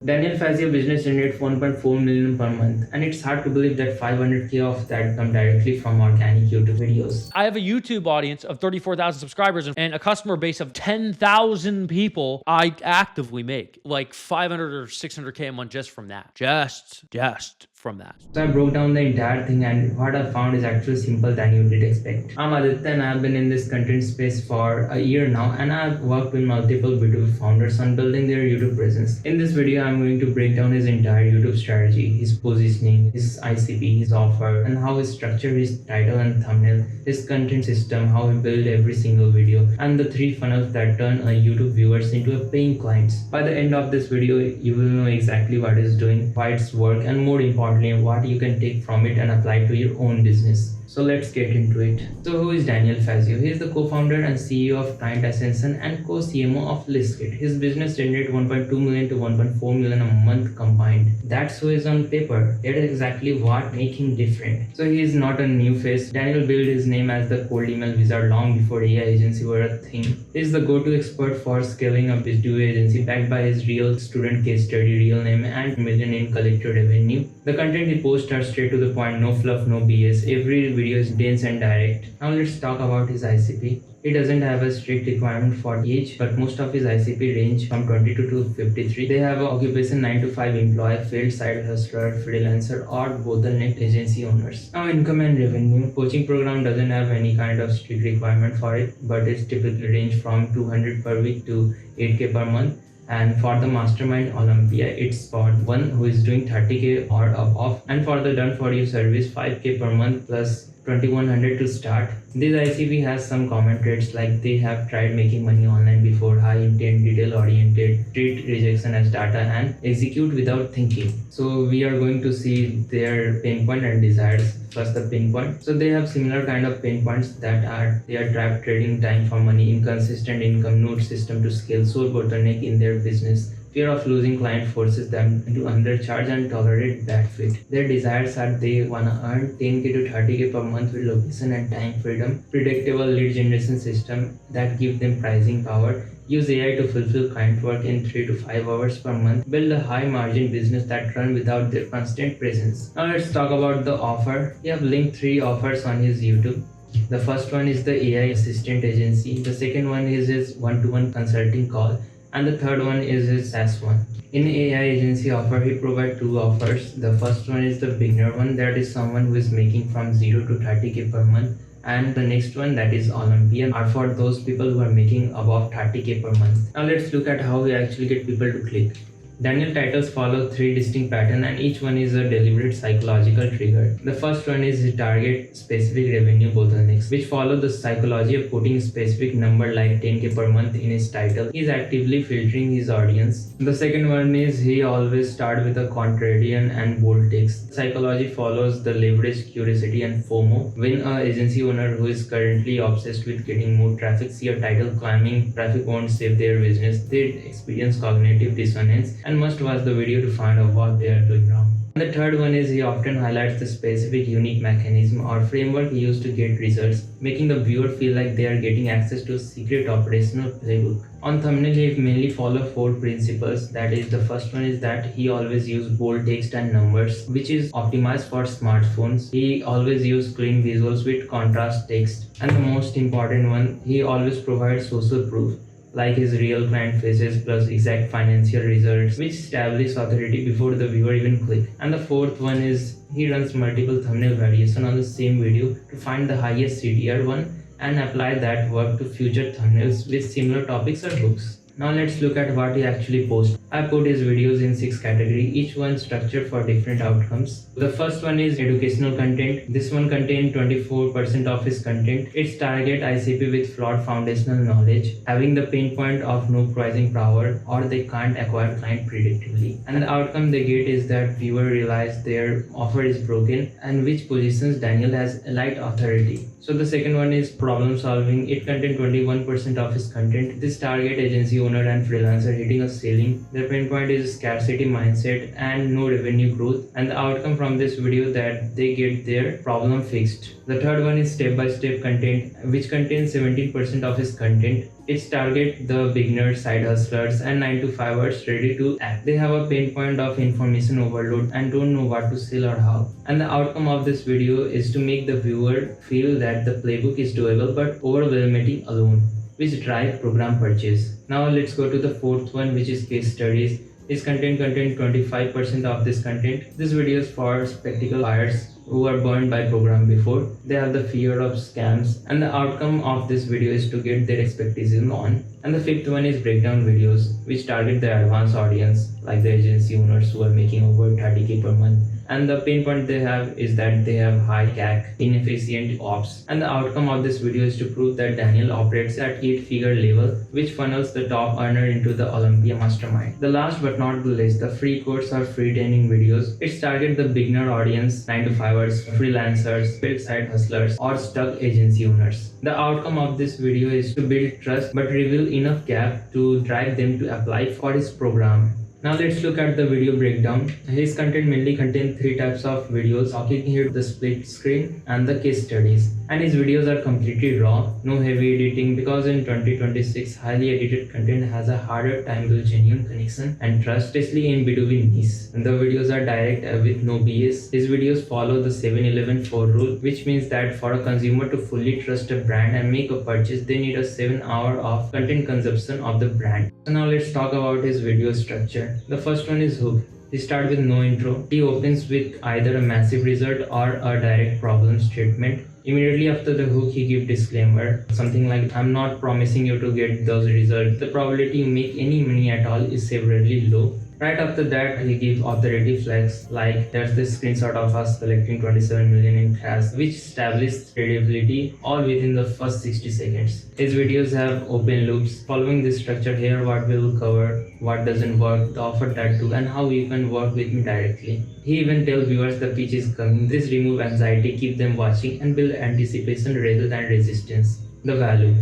Daniel Fazio business generates 1.4 million per month, and it's hard to believe that 500k of that come directly from organic YouTube videos. I have a YouTube audience of 34,000 subscribers and a customer base of 10,000 people. I actively make like 500 or 600k a month just from that. Just from that. So I broke down the entire thing, and what I found is actually simple than you did expect. I'm Aditya and I've been in this content space for a year now, and I've worked with multiple B2B founders on building their YouTube presence. In this video, I'm going to break down his entire YouTube strategy, his positioning, his ICP, his offer, and how he structured his title and thumbnail, his content system, how he built every single video, and the 3 funnels that turn a YouTube viewers into a paying clients. By the end of this video, you will know exactly what he's doing, why it's work, and more importantly, what you can take from it and apply to your own business. So let's get into it. So who is Daniel Fazio? He is the co-founder and CEO of Client Ascension and co-CMO of Listkit. His business generates 1.2 million to 1.4 million a month combined. That's who is on paper. That is exactly what makes him different. So he is not a new face. Daniel built his name as the cold email wizard long before AI agency were a thing. He is the go-to expert for scaling up his duo agency, backed by his real student case study, real name, and million in collected revenue. The content he posts are straight to the point, no fluff, no BS. Every video is dense and direct. Now let's talk about his ICP. He doesn't have a strict requirement for age, but most of his ICP range from 22 to 53. They have an occupation 9 to 5 employee, failed side hustler, freelancer, or bottleneck agency owners. Now income and revenue. Coaching program doesn't have any kind of strict requirement for it, but it's typically range from 200 per week to 8k per month. And for the mastermind Olympia, it's for one who is doing 30k or above, and for the done for you service 5k per month plus 2100 to start. This ICP has some common traits like they have tried making money online before, high intent, detail oriented, treat rejection as data, and execute without thinking. So we are going to see their pain point and desires. First, the pain point. So they have similar kind of pain points that are they are trapped trading time for money, inconsistent income, node system to scale, sole bottleneck in their business. Fear of losing client forces them to undercharge and tolerate bad fit. Their desires are they wanna earn 10k to 30k per month with location and time freedom, predictable lead generation system that give them pricing power, use AI to fulfill client work in 3 to 5 hours per month, build a high margin business that run without their constant presence. Now let's talk about the offer. We have linked 3 offers on his YouTube. The first one is the AI assistant agency. The second one is his one-to-one consulting call. And the third one is his SaaS one. In AI agency offer, he provides 2 offers. The first one is the beginner one, that is someone who is making from 0 to 30k per month. And the next one, that is Olympian, are for those people who are making above 30k per month. Now let's look at how we actually get people to click. Daniel titles follow 3 distinct patterns, and each one is a deliberate psychological trigger. The first one is he target specific revenue bottlenecks, which follow the psychology of putting a specific number like 10k per month in his title. He is actively filtering his audience. The second one is he always start with a contrarian and bold text. Psychology follows the leverage, curiosity, and FOMO. When an agency owner who is currently obsessed with getting more traffic see a title climbing, traffic won't save their business, they experience cognitive dissonance and must watch the video to find out what they are doing wrong. And the third one is he often highlights the specific unique mechanism or framework he used to get results, making the viewer feel like they are getting access to a secret operational playbook. On thumbnail, he mainly follow 4 principles. That is, the first one is that he always use bold text and numbers, which is optimized for smartphones. He always use clean visuals with contrast text. And the most important one, he always provides social proof, like his real client faces plus exact financial results, which establish authority before the viewer even click. And the fourth one is he runs multiple thumbnail variation on the same video to find the highest CTR one and apply that work to future thumbnails with similar topics or hooks. Now let's look at what he actually posts. I put his videos in 6 categories, each one structured for different outcomes. The first one is educational content. This one contains 24% of his content. It's target ICP with flawed foundational knowledge, having the pain point of no pricing power, or they can't acquire client predictably. And the outcome they get is that viewer realize their offer is broken, and which positions Daniel has elite authority. So the second one is problem solving. It contains 21% of his content. This target agency owner and freelancer hitting a ceiling. The pain point is scarcity mindset and no revenue growth, and the outcome from this video that they get their problem fixed. The third one is step-by-step content, which contains 17% of his content. It's target the beginner, side hustlers, and 9 to 5ers ready to act. They have a pain point of information overload and don't know what to sell or how. And the outcome of this video is to make the viewer feel that the playbook is doable but overwhelming alone, which drive program purchase. Now let's go to the fourth one, which is case studies. This content 25% of this content. This video is for spectacle buyers who are burned by program before. They have the fear of scams, and the outcome of this video is to get their expectation on. And the fifth one is breakdown videos, which target the advanced audience like the agency owners who are making over 30k per month. And the pain point they have is that they have high CAC, inefficient ops. And the outcome of this video is to prove that Daniel operates at 8-figure level, which funnels the top earner into the Olympia mastermind. The last but not the least, the free course or free training videos. It's target the beginner audience, 9 to 5ers, freelancers, paid side hustlers, or stuck agency owners. The outcome of this video is to build trust but reveal enough gap to drive them to apply for his program. Now let's look at the video breakdown. His content mainly contains 3 types of videos: talking head, the split screen, and the case studies. And his videos are completely raw, no heavy editing, because in 2026 highly edited content has a harder time to genuine connection and trust, especially in B2B niche. And the videos are direct with no BS. His videos follow the 7-11-4 rule, which means that for a consumer to fully trust a brand and make a purchase, they need a 7 hour of content consumption of the brand. So now let's talk about his video structure. The first one is hook. He starts with no intro. He opens with either a massive result or a direct problem statement. Immediately after the hook, he gives disclaimer, something like, "I'm not promising you to get those results. The probability you make any money at all is severely low." Right after that, he gives authority flags like, "There's this screenshot of us collecting 27 million in cash," which establishes credibility all within the first 60 seconds. His videos have open loops. Following this structure here, what we will cover, what doesn't work, the offer tattoo, and how you can work with me directly. He even tells viewers the pitch is coming. This removes anxiety, keep them watching, and build anticipation rather than resistance. The value.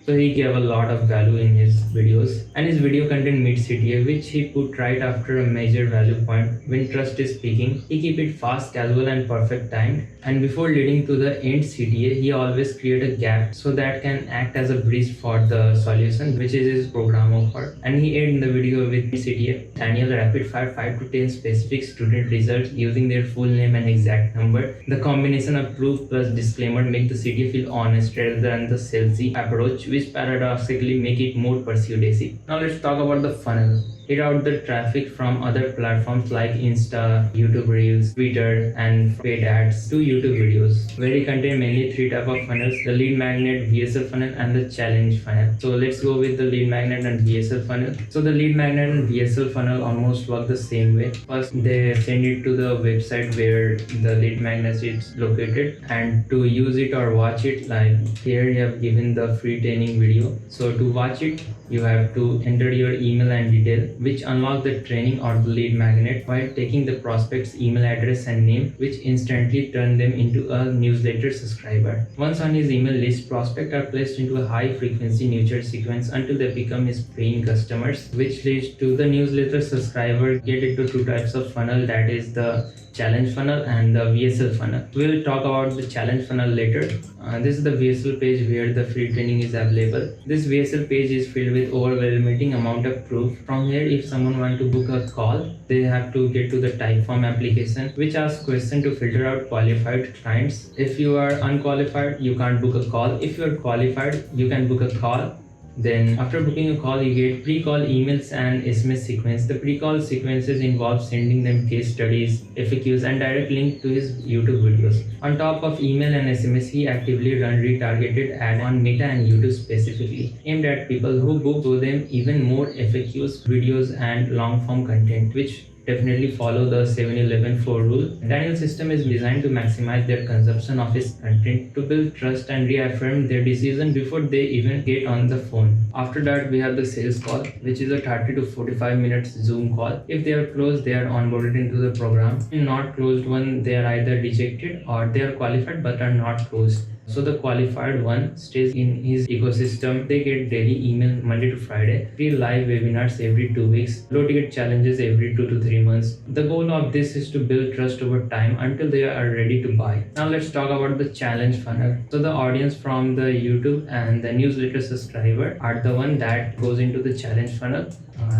So he gave a lot of value in his videos, and his video content meets CTA, which he put right after a major value point. When trust is speaking, he keep it fast, casual, and perfect timed. And before leading to the end CTA, he always create a gap so that can act as a bridge for the solution, which is his program offer. And he ends the video with CTA. Daniel rapid fire 5 to 10 specific student results using their full name and exact number. The combination of proof plus disclaimer make the CTA feel honest rather than the salesy approach, which paradoxically make it more persuasive. Now let's talk about the funnel. He route the traffic from other platforms like Insta, YouTube Reels, Twitter, and paid ads to YouTube videos, where he contain mainly 3 types of funnels: the lead magnet, VSL funnel, and the challenge funnel. So let's go with the lead magnet and VSL funnel. So the lead magnet and VSL funnel almost work the same way. First, they send it to the website where the lead magnet is located, and to use it or watch it, like here you have given the free training video. So to watch it, you have to enter your email and detail, which unlock the training or the lead magnet while taking the prospect's email address and name, which instantly turn them into a newsletter subscriber. Once on his email list, prospects are placed into a high frequency nurture sequence until they become his paying customers, which leads to the newsletter subscriber get into 2 types of funnel, that is the challenge funnel and the VSL funnel. We'll talk about the challenge funnel later. This is the VSL page where the free training is available. This VSL page is filled with overwhelming amount of proof. From here, if someone want to book a call, they have to get to the Typeform application, which asks question to filter out qualified clients. If you are unqualified, you can't book a call. If you are qualified, you can book a call. Then after booking a call, you get pre-call emails and SMS sequence. The pre-call sequences involve sending them case studies, FAQs, and direct link to his YouTube videos. On top of email and SMS, he actively run retargeted ad on Meta and YouTube specifically, aimed at people who book, so them even more FAQs, videos, and long-form content, which definitely follow the 7-11-4 rule. Daniel's system is designed to maximize their consumption of his content, to build trust and reaffirm their decision before they even get on the phone. After that, we have the sales call, which is a 30 to 45 minutes Zoom call. If they are closed, they are onboarded into the program. In not closed one, they are either rejected or they are qualified but are not closed. So the qualified one stays in his ecosystem. They get daily email Monday to Friday, free live webinars every 2 weeks, low ticket challenges every 2 to 3 months. The goal of this is to build trust over time until they are ready to buy. Now let's talk about the challenge funnel. So the audience from the YouTube and the newsletter subscriber are the one that goes into the challenge funnel.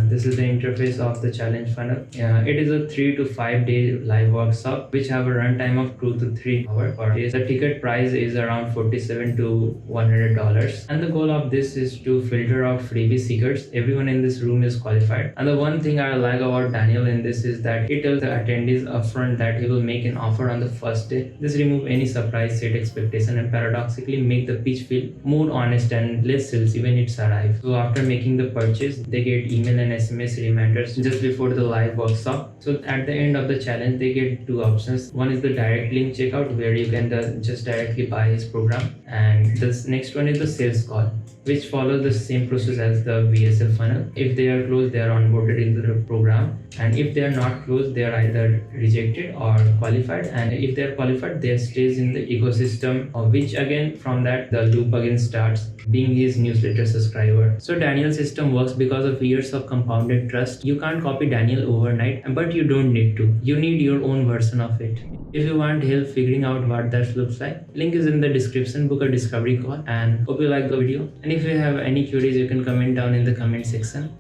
This is the interface of the challenge funnel. It is a 3 to 5 day live workshop which have a runtime of 2 to 3 hours per day. The ticket price is around $47 to $100, and the goal of this is to filter out freebie seekers. Everyone in this room is qualified, and the one thing I like about Daniel in this is that he tells the attendees upfront that he will make an offer on the first day. This remove any surprise, set expectation, and paradoxically make the pitch feel more honest and less salesy when it's arrived. So after making the purchase, they get email and SMS reminders just before the live workshop. So at the end of the challenge, they get two options. One is the direct link checkout where you can just directly buy his program, and this next one is the sales call, which follows the same process as the VSL funnel. If they are closed, they are onboarded into the program, and if they are not closed, they are either rejected or qualified. And if they are qualified, they stays in the ecosystem, which again from that the loop again starts being his newsletter subscriber. So Daniel's system works because of years of compounded trust. You can't copy Daniel overnight, but you don't need to. You need your own version of it. If you want help figuring out what that looks like, link is in the description. Book a discovery call, and hope you like the video. And if you have any queries, you can comment down in the comment section.